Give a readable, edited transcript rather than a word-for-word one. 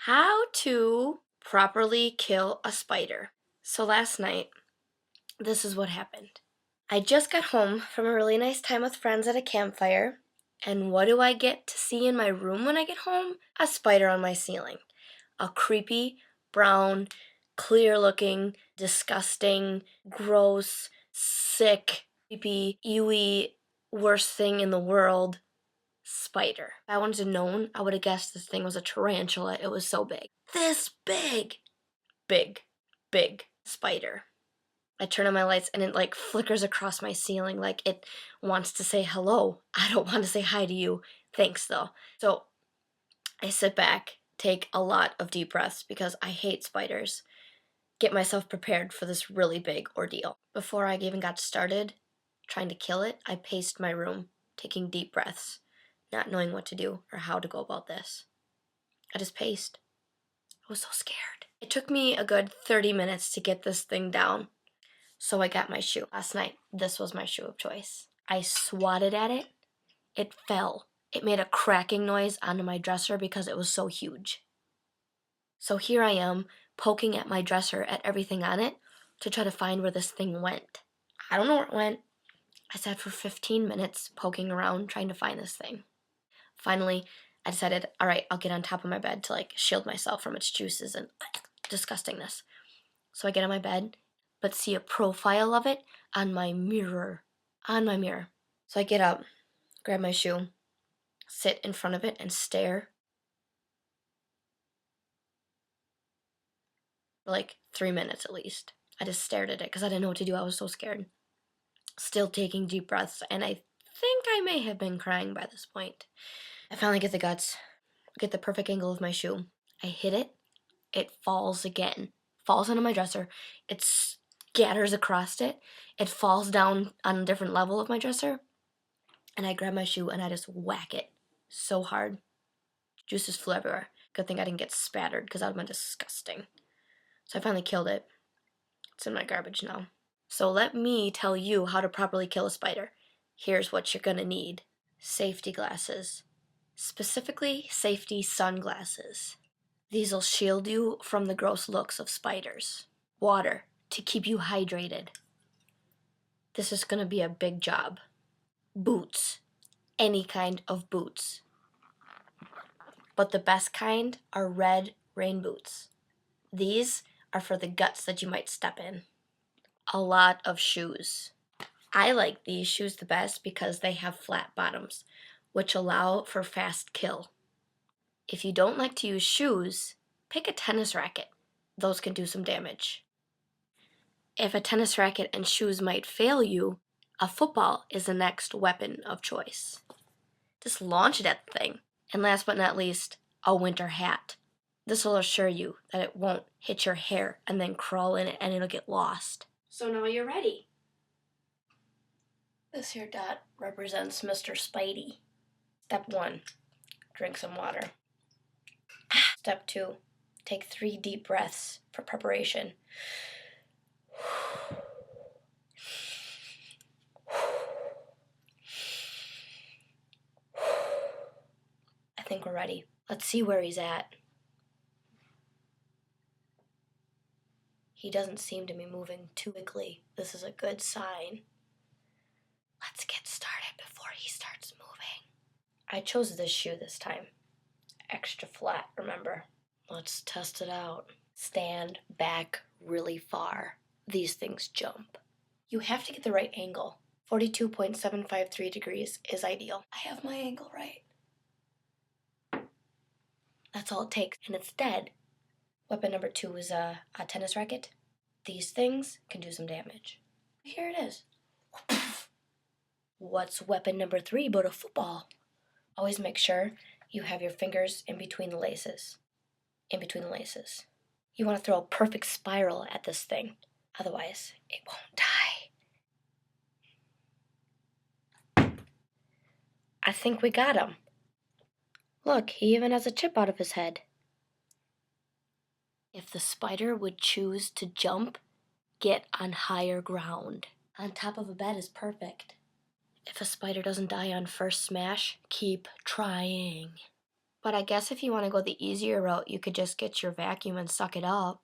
How to properly kill a spider. So last night, this is what happened. I just got home from a really nice time with friends at a campfire, and what do I get to see in my room when I get home? A spider on my ceiling. A creepy, brown, clear-looking, disgusting, gross, sick, creepy, ewy, worst thing in the world spider. If I wanted to know, I would have guessed this thing was a tarantula. It was so big. This big. Big, big spider. I turn on my lights and it like flickers across my ceiling like it wants to say hello. I don't want to say hi to you. Thanks though. So I sit back, take a lot of deep breaths because I hate spiders. Get myself prepared for this really big ordeal. Before I even got started trying to kill it, I paced my room, taking deep breaths, not knowing what to do or how to go about this. I just paced. I was so scared. It took me a good 30 minutes to get this thing down. So I got my shoe. Last night, this was my shoe of choice. I swatted at it. It fell. It made a cracking noise onto my dresser because it was so huge. So here I am, poking at my dresser at everything on it to try to find where this thing went. I don't know where it went. I sat for 15 minutes poking around trying to find this thing. Finally, I decided, all right, I'll get on top of my bed to like shield myself from its juices and disgustingness. So I get on my bed, but see a profile of it on my mirror. So I get up, grab my shoe, sit in front of it and stare for like 3 minutes at least. I just stared at it because I didn't know what to do. I was so scared. Still taking deep breaths, and I think I may have been crying by this point. I finally get the guts, get the perfect angle of my shoe. I hit it. It falls again. Falls onto my dresser. It scatters across it. It falls down on a different level of my dresser. And I grab my shoe and I just whack it so hard. Juices flew everywhere. Good thing I didn't get spattered because that would have been disgusting. So I finally killed it. It's in my garbage now. So let me tell you how to properly kill a spider. Here's what you're gonna need. Safety glasses. Specifically, safety sunglasses. These will shield you from the gross looks of spiders. Water to keep you hydrated. This is gonna be a big job. Boots. Any kind of boots. But the best kind are red rain boots. These are for the guts that you might step in. A lot of shoes. I like these shoes the best because they have flat bottoms, which allow for fast kill. If you don't like to use shoes, pick a tennis racket. Those can do some damage. If a tennis racket and shoes might fail you, a football is the next weapon of choice. Just launch it at the thing. And last but not least, a winter hat. This will assure you that it won't hit your hair and then crawl in it and it'll get lost. So now you're ready. This here dot represents Mr. Spidey. Step 1, drink some water. Step 2, take 3 deep breaths for preparation. I think we're ready. Let's see where he's at. He doesn't seem to be moving too quickly. This is a good sign. Let's get started before he starts moving. I chose this shoe this time. Extra flat, remember? Let's test it out. Stand back really far. These things jump. You have to get the right angle. 42.753 degrees is ideal. I have my angle right. That's all it takes, and it's dead. Weapon number 2 is a tennis racket. These things can do some damage. Here it is. What's weapon number 3 but a football? Always make sure you have your fingers in between the laces. In between the laces. You want to throw a perfect spiral at this thing. Otherwise, it won't die. I think we got him. Look, he even has a chip out of his head. If the spider would choose to jump, get on higher ground. On top of a bed is perfect. If a spider doesn't die on first smash, keep trying. But I guess if you want to go the easier route, you could just get your vacuum and suck it up.